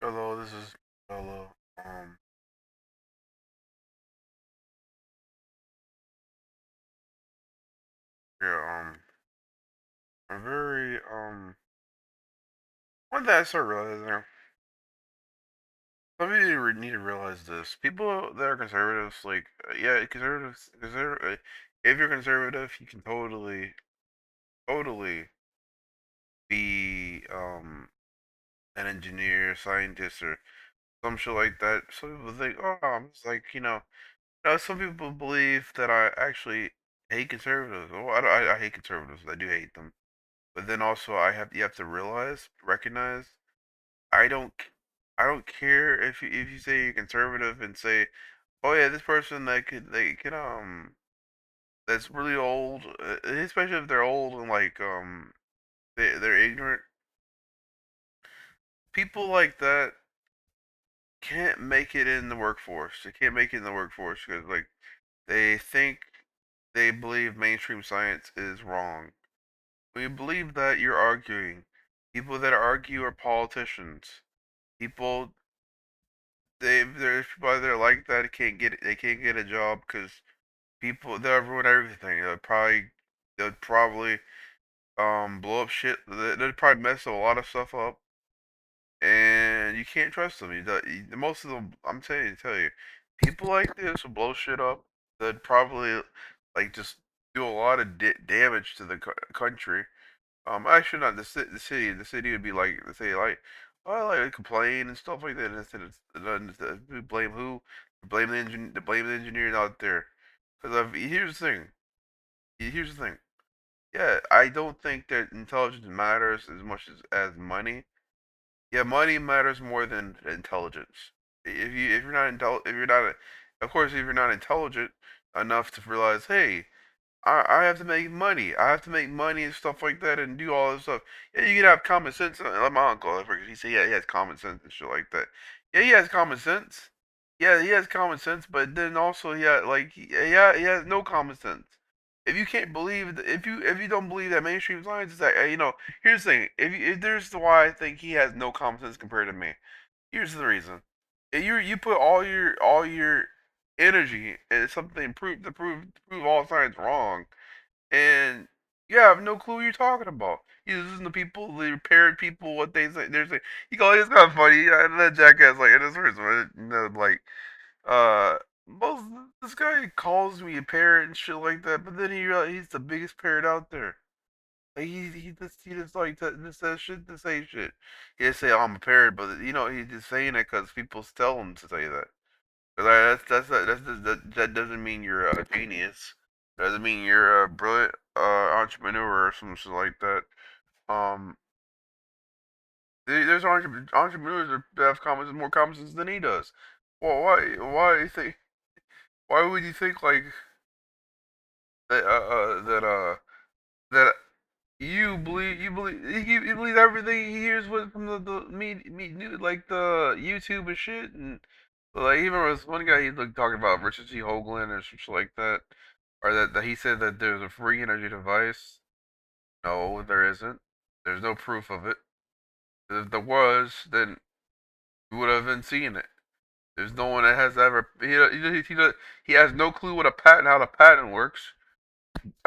Hello, this is Bella. Yeah, I'm very, one thing I started realizing, some of you need to realize this. People that are conservatives, like, yeah, if you're conservative, you can totally be, an engineer, scientist, or some shit like that. Some people think, oh, I'm just like, some people believe that I actually hate conservatives. Well, I hate conservatives. I do hate them. But then also you have to recognize I don't I don't care if you say you're conservative and say, "Oh yeah, this person they can that's really old, especially if they're old and like they're ignorant. People like that can't make it in the workforce. They can't make it in the workforce because like they think they believe mainstream science is wrong. When you believe that, you're arguing. People that argue are politicians. People there's people out there like that they can't get a job because they'll ruin everything. They'll probably blow up shit. They'll probably mess a lot of stuff up, and you can't trust them. Most of them, I'm tell you, people like this will blow shit up. They'd probably like just do a lot of damage to the country. Actually, not the city. The city would be like the city, like, oh, I like complain and stuff like that. And instead, we blame who? Blame the engine. Blame the engineers out there. Because here's the thing. Here's the thing. Yeah, I don't think that intelligence matters as much as money. Yeah, money matters more than intelligence. If you're not, of course, if you're not intelligent enough to realize, hey, I have to make money. I have to make money and stuff like that and do all this stuff. Yeah, you can have common sense. Like my uncle, he said, yeah, he has common sense and shit like that. Yeah, he has common sense. Yeah, he has common sense, but then also, yeah, he has no common sense. If you can't believe, if you don't believe that mainstream science is that, here's the thing. If there's the why I think he has no common sense compared to me. Here's the reason. If you put all your energy into something to prove all science wrong, and you have no clue what you're talking about. You listen to people, the paired people, what they say. They're saying, it's kind of funny. And that jackass, like, in his first one, uh, most this guy calls me a parrot and shit like that, but then he realized he's the biggest parrot out there. Like, he just like just says shit to say shit. He just say, oh, I'm a parrot, but he's just saying it because people tell him to say that. But that doesn't mean you're a genius. Doesn't mean you're a brilliant entrepreneur or some shit like that. Um, there's entrepreneurs that have more common sense than he does. Well, why do you think? Why would you think like that? That you believe everything he hears from like the YouTube and shit and like even was one guy he's like talking about Richard T. Hoagland or some shit like that, or that he said that there's a free energy device. No, there isn't. There's no proof of it. If there was, then we would have been seeing it. There's no one that has ever he has no clue what a patent how the patent works.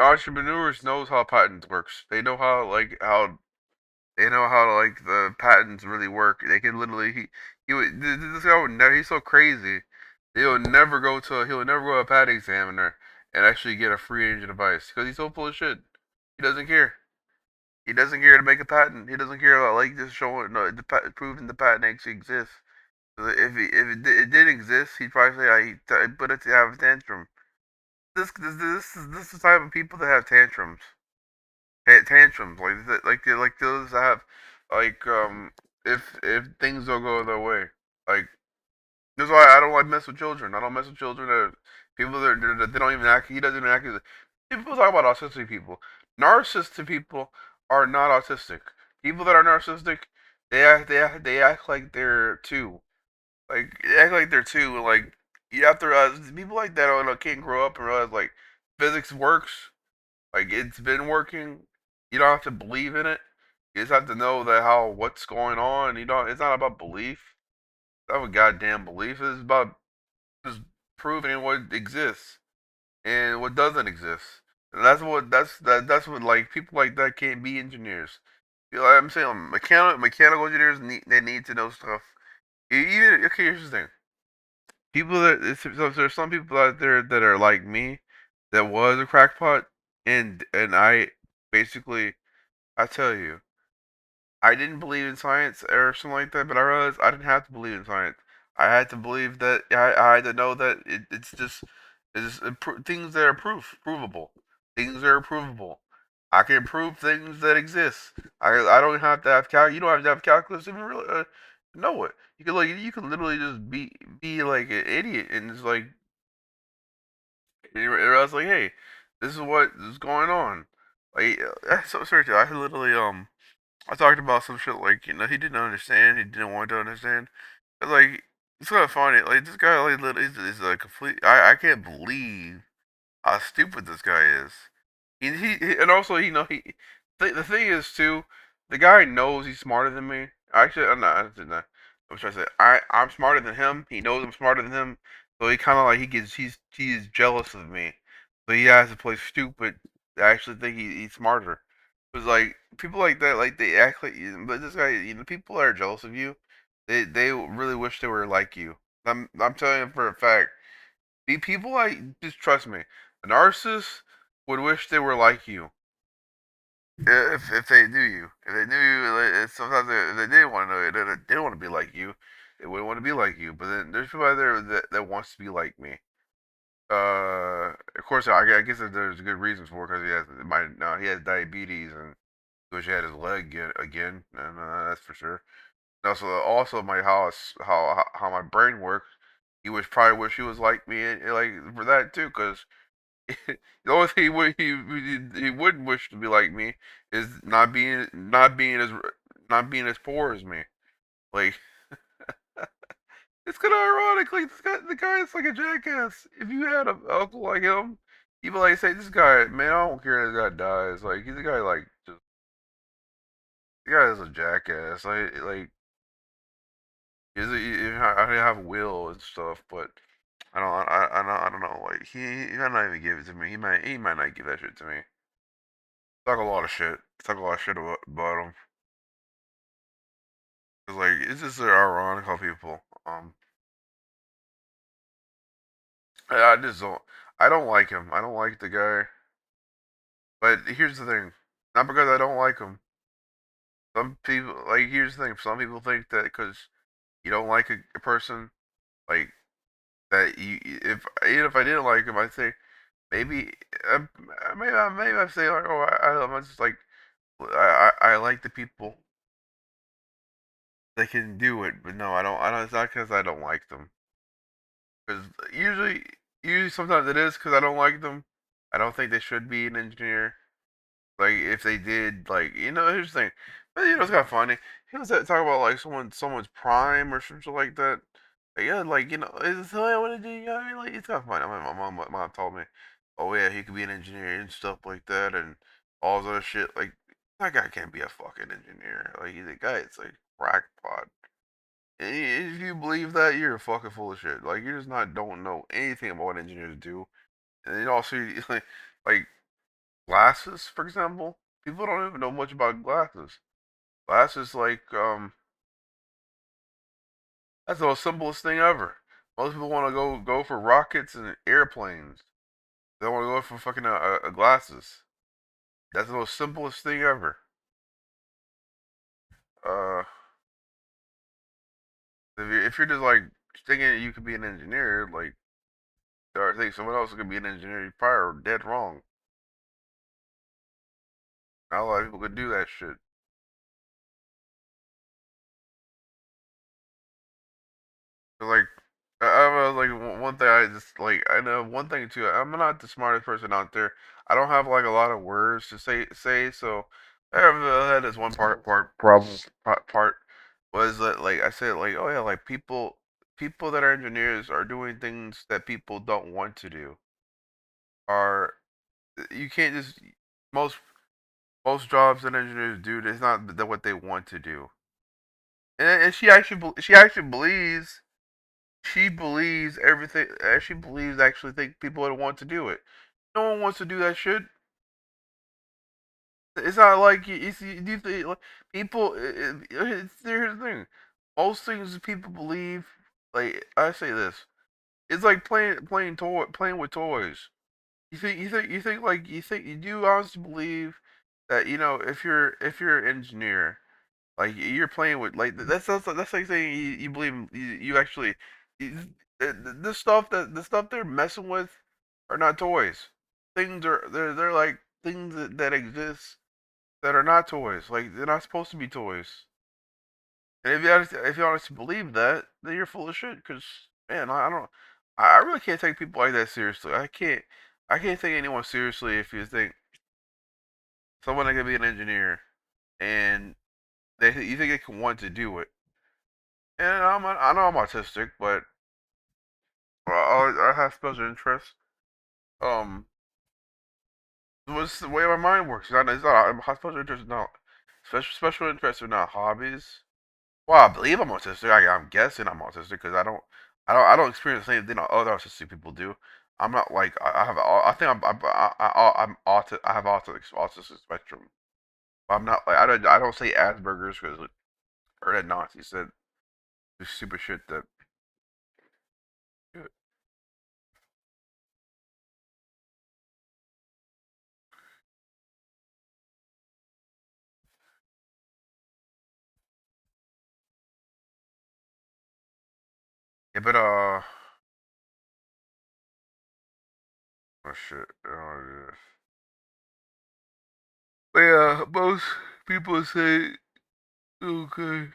Entrepreneurs knows how patents works. They know how like the patents really work. They can literally this guy would never he's so crazy. He'll never go to a patent examiner and actually get a free agent device because he's so full of shit. He doesn't care. He doesn't care to make a patent. He doesn't care about like just showing no proving the patent actually exists. So it did exist, he'd probably say I put it to have a tantrum. This is the type of people that have tantrums. Tantrums like those that have like if things don't go their way. Like that's why I don't like mess with children. I don't mess with children. People that they don't even act. He doesn't even act. People talk about autistic people. Narcissistic people are not autistic. People that are narcissistic, they act like they're two. Like they act like they're two. Like you have to realize people like that can't grow up and realize like physics works. Like it's been working. You don't have to believe in it. You just have to know that how what's going on. You don't. It's not about belief. have a goddamn belief. It's about just proving what exists and what doesn't exist. And that's what like people like that can't be engineers. You know, I'm saying mechanical engineers they need to know stuff. Even okay, here's the thing. People that so there's some people out there that are like me, that was a crackpot, and I basically I tell you, I didn't believe in science or something like that, but I realized I didn't have to believe in science. I had to believe that I had to know that it's just things that are provable, things that are provable. I can prove things that exist. I don't have to have you don't have to have calculus to even really know it. You can literally just be like an idiot and just like I was like, hey, this is what is going on. Like so seriously, I literally I talked about some shit like he didn't understand, he didn't want to understand. But like it's kind of funny. Like this guy like literally is a complete. I can't believe how stupid this guy is. And also the thing is too, the guy knows he's smarter than me. Actually, I'm not. I'm trying to say I'm smarter than him. He knows I'm smarter than him, so he kind of like he's jealous of me. So he has to play stupid to actually think he's smarter. Cause like people like that, like they act like, but this guy, people that are jealous of you, they really wish they were like you. I'm telling you for a fact. Be people like just trust me. A narcissist would wish they were like you. If they knew you, if they knew you, like, sometimes if they didn't want to know you, they didn't want to be like you. They wouldn't want to be like you. But then there's people out there that wants to be like me. Of course, I guess that there's good reasons for it because he has diabetes and wish he had his leg again, and that's for sure. And also my how my brain works. He was probably wish he was like me, like for that too, because the only thing he would wish to be like me is not being as poor as me. Like it's kind of ironic. Like the guy is like a jackass. If you had an uncle like him, you'd be like, say this guy, man, I don't care if this guy dies. Like he's a guy like just the guy is a jackass. I have a will and stuff, but I don't know. Like he might not even give it to me. He might not give that shit to me. Talk a lot of shit. Talk a lot of shit about him. Cause like it's just ironic how people I just don't I don't like him. I don't like the guy. But here's the thing. Not because I don't like him. Some people like here's the thing. Some people think that because you don't like a person, like that you if even if I didn't like him, I'd say maybe maybe I say like oh I'm just like I like the people that can do it, but no I don't. It's not because I don't like them. Because usually sometimes it is because I don't like them. I don't think they should be an engineer. Like if they did, like here's the thing. But it's kind of funny. He was talking about like someone's prime or something like that. Like, yeah, like it's what I want to do. You know what I mean? Like it's kind of funny. My mom told me, oh yeah, he could be an engineer and stuff like that, and all this other shit. Like that guy can't be a fucking engineer. Like he's a guy. It's like crackpot. If you believe that, you're fucking full of shit. Like you're just not don't know anything about what engineers do. And then also like glasses, for example. People don't even know much about glasses. Glasses that's the most simplest thing ever. Most people want to go for rockets and airplanes. They don't want to go for fucking glasses. That's the most simplest thing ever. Uh, if you're just like thinking that you could be an engineer, like or think someone else could be an engineer, you probably are dead wrong. Not a lot of people could do that shit. So, like, I was like one thing I just like I know one thing too. I'm not the smartest person out there. I don't have like a lot of words to say. So I have had this one part problem part was that like I said like oh yeah like people that are engineers are doing things that people don't want to do. Are you can't just most most jobs that engineers do. It's not what they want to do. and she actually believes she believes everything. She believes actually think people would want to do it. No one wants to do that shit. It's not like you think like, people. Here's the thing. Most things people believe. Like I say this, it's like playing with toys. You do honestly believe that if you're an engineer, like you're playing with like that's like saying you believe you actually you, the stuff they're messing with are not toys. They're like things that exist that are not toys. Like they're not supposed to be toys. And if you honestly believe that, then you're full of shit. Cause man, I don't. I really can't take people like that seriously. I can't take anyone seriously if you think someone that can be an engineer and you think they can want to do it. And I know I'm autistic, but I have special interests. Um, what's the way my mind works? It's not special interests. No, special interests are not hobbies. Well, I believe I'm autistic. I'm guessing I'm autistic because I don't experience the same thing that other autistic people do. I'm not like I have. I think I'm autistic. I have autistic spectrum. But I'm not like I don't say Asperger's because I heard that Nazi said this stupid shit that. Yeah, but oh shit. Oh, yeah. But yeah, most people say okay.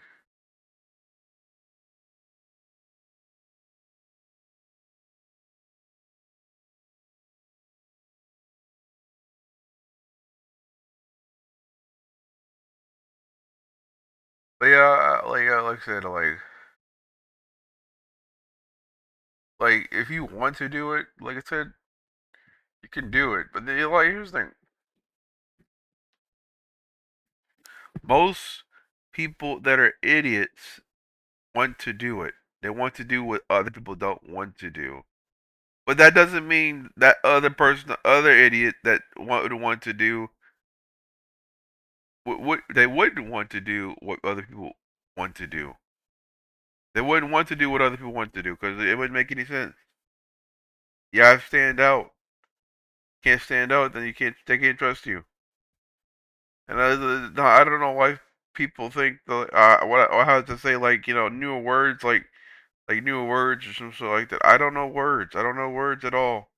But yeah, like I said, like if you want to do it, like I said, you can do it. But then, like here's the thing: most people that are idiots want to do it. They want to do what other people don't want to do. But that doesn't mean that other person, the other idiot that would want to do what they wouldn't want to do what other people want to do. They wouldn't want to do what other people want to do because it wouldn't make any sense. You have to stand out. Can't stand out, then they can't trust you. And I don't know why people think what I have to say like newer words like newer words or some sort like that. I don't know words. I don't know words at all.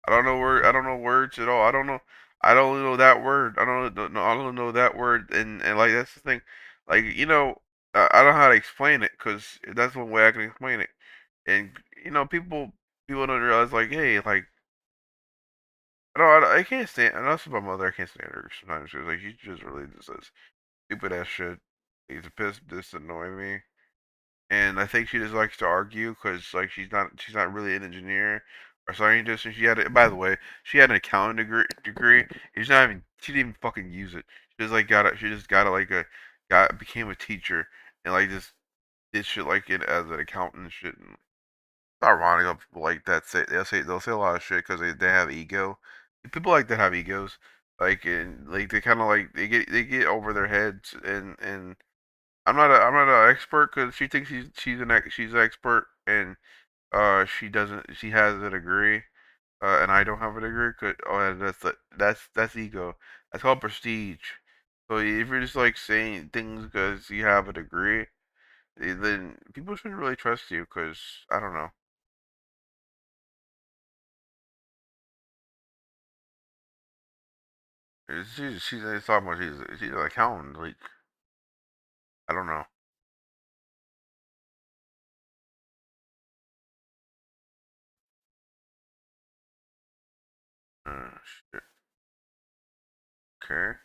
I don't know words at all. I don't know. I don't know that word. I don't know that word. And like that's the thing. Like I don't know how to explain it because that's one way I can explain it. And people don't realize like hey like I can't stand. And that's my mother. I can't stand her sometimes because like she just really just says stupid ass shit. He's a piss. This annoy me. And I think she just likes to argue because like she's not really an engineer or scientist. And by the way, she had an accounting degree. She didn't even fucking use it. She just got it like a got became a teacher and like just did shit like it as an accountant and shit. And it's ironic how people like that they'll say a lot of shit because they have ego. People like that have egos. Like and like they kind of like they get over their heads and I'm not an expert because she thinks she's an expert and she doesn't she has a degree and I don't have a degree. That's ego. That's called prestige. So if you're just like saying things because you have a degree, then people shouldn't really trust you because I don't know. She's talking about she's an accountant. Like I don't know. Shit. Okay.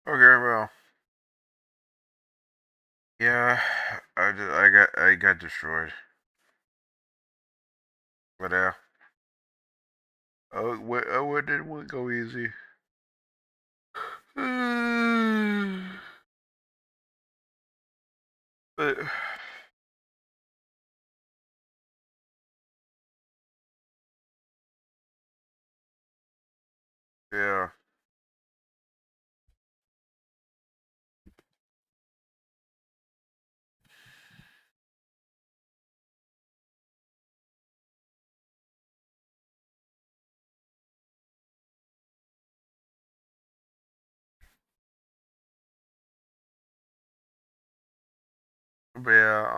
Okay, well, yeah, I got destroyed, but what didn't go easy. But yeah, but yeah,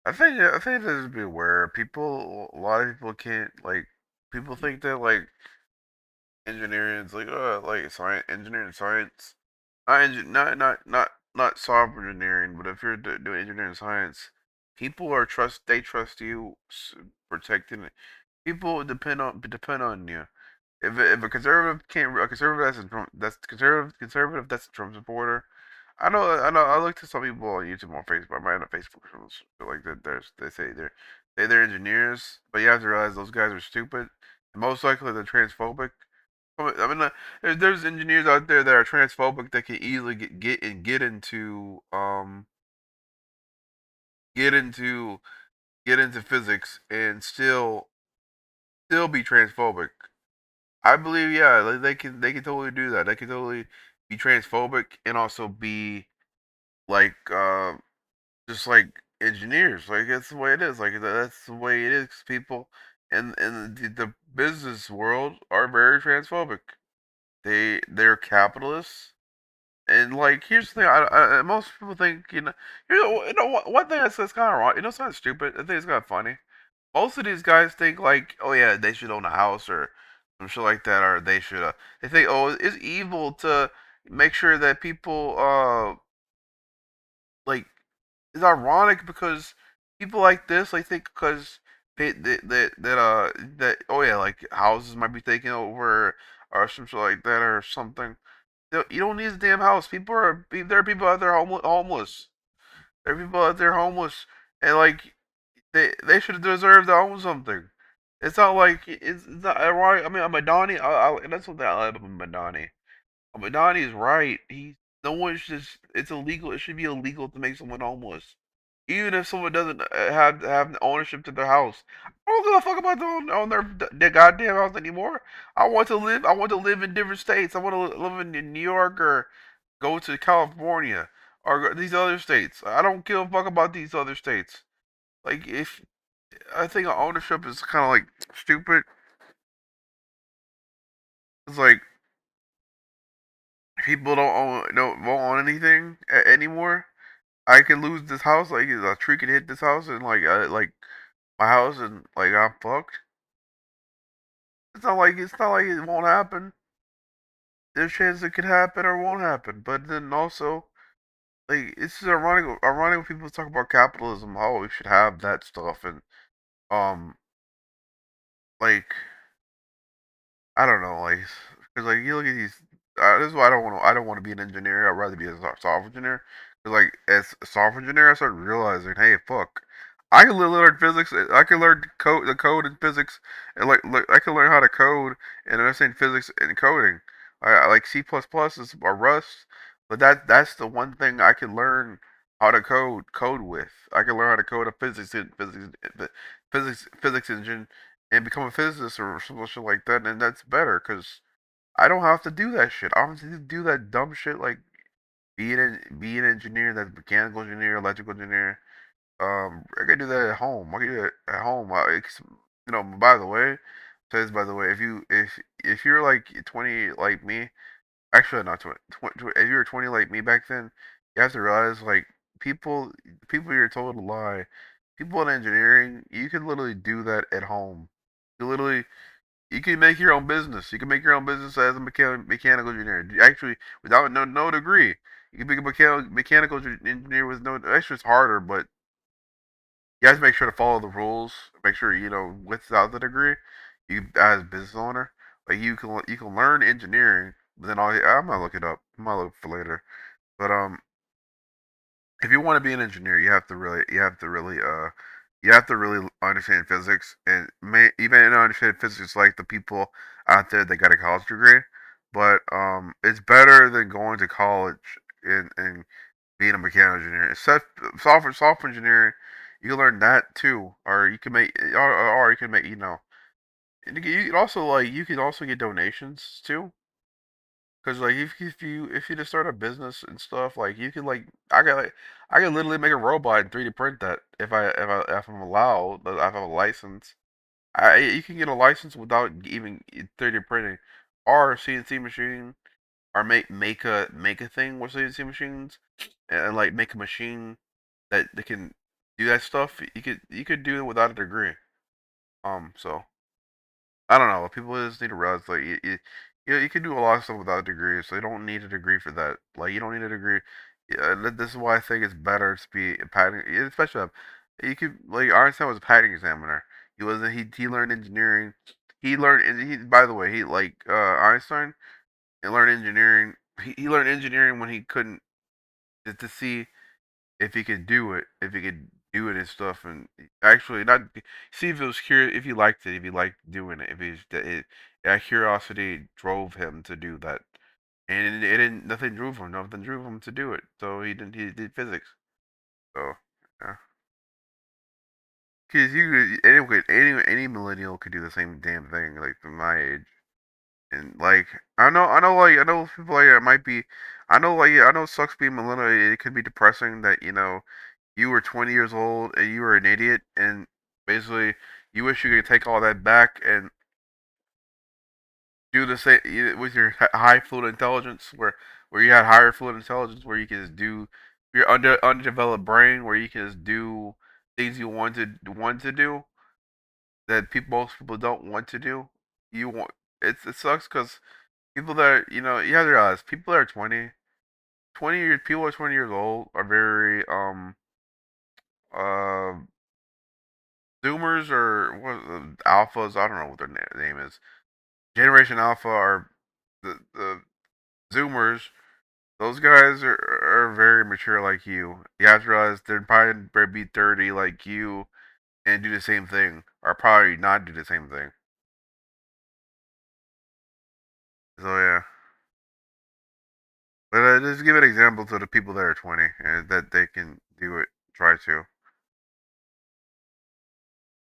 I think there's be aware. People, a lot of people can't like. People think that like engineering is like science, engineering science, not software engineering, but if you're doing engineering science, people are they trust you protecting it. People depend on you. If a conservative can't a conservative that's that's a Trump supporter. I know I look to some people on YouTube on Facebook. I might on Facebook or something like that. They say they're engineers, but you have to realize those guys are stupid. And most likely they're transphobic. I mean, there's engineers out there that are transphobic that can easily get into get into physics and still be transphobic. I believe yeah, like they can totally do that. They can totally be transphobic and also be like just like engineers. Like that's the way it is. Like that's the way it is. People in the business world are very transphobic. They're capitalists. And like, here's the thing. Most people think you know one thing that's kind of wrong. You know, it's not stupid. I think it's kind of funny. Most of these guys think like, oh yeah, they should own a house or some shit like that, or they should. They think, oh, it's evil to make sure that people like. It's ironic because people like this, I think, because that oh yeah, like houses might be taken over or some shit like that or something. You don't need a damn house. There are people out there homeless. There are people out there homeless, and like they should deserve to own something. It's not like it's not ironic. I mean, Madani, that's what I like about Madani. Madani is right. No one should. It's illegal. It should be illegal to make someone homeless, even if someone doesn't have ownership to their house. I don't give a fuck about on their goddamn house anymore. I want to live. I want to live in different states. I want to live in New York or go to California or these other states. I don't give a fuck about these other states. Like if I think ownership is kind of like stupid. It's like people don't won't own anything anymore. I could lose this house, like a tree could hit this house, and like my house, and like I'm fucked. It's not like it won't happen. There's a chance it could happen or won't happen, but then also like it's just ironic when people talk about capitalism. Oh, we should have that stuff, and um like I don't know, like, cause like you look at these. This is why I don't want to be an engineer. I'd rather be a software engineer. Cause like as a software engineer, I started realizing, hey, fuck, I can learn physics. I can learn the code in physics, and I can learn how to code and understand physics and coding. I like C plus plus is or Rust, but that's the one thing I can learn how to code with. I can learn how to code a physics engine and become a physicist or some shit like that, and that's better because I don't have to do that shit. I don't have to do that dumb shit like be an engineer, that's mechanical engineer, electrical engineer. I can do that at home. I can do that at home. You know, by the way, if you're like 20 like me, actually not 20, if you were 20 like me back then, you have to realize like people people you're told to lie. People in engineering, you can literally do that at home. You literally you can make your own business. You can make your own business as a mechanical engineer. Actually, without no degree, you can be a mechanical engineer with no. Actually, it's harder, but you have to make sure to follow the rules. Make sure you know without the degree, you as a business owner, like you can learn engineering But then I'm gonna look it up. I'm gonna look for later. But if you want to be an engineer, you have to really understand physics and even understand physics like the people out there that got a college degree. But it's better than going to college and being a mechanical engineer. Except software engineering, you can learn that too, or you can or you can make you can also you can also get donations too. Cause like if you just start a business and stuff, like you can I can literally make a robot and 3D print that if I'm allowed, if I have a license. You can get a license without even 3D printing, or CNC machine, or make a thing with CNC machines, and like make a machine that can do that stuff. You could do it without a degree. So I don't know. People just need to realize you can do a lot of stuff without a degree, so you don't need a degree for that. Like you don't need a degree. Yeah, this is why I think it's better to be a patent, especially you could like Einstein was a patent examiner. He learned engineering. By the way, he Einstein he learned engineering. He learned engineering when he couldn't to see if he could do it, if he could do it and stuff, and actually not see if it was curious, if he liked it, if he liked doing it, if he's that curiosity drove him to do that, and it didn't nothing drove him to do it, so he did physics, so yeah, because any millennial could do the same damn thing like from my age. And like I know people like it might be I know it sucks being millennial. It could be depressing that you were 20 years old and you were an idiot and basically you wish you could take all that back and do the same with your high fluid intelligence where you had higher fluid intelligence where you can just do your underdeveloped brain where you can just do things you want to do that most people don't want to do. You want it sucks because people that are, you have to realize people that are 20 years, people that are 20 years old are very, uh, Zoomers or Alphas, I don't know what their name is. Generation Alpha are the Zoomers. Those guys are very mature like you. You have to realize they're probably be 30 like you and do the same thing, or probably not do the same thing. So yeah. But just give an example to the people that are 20 and that they can do it, try to.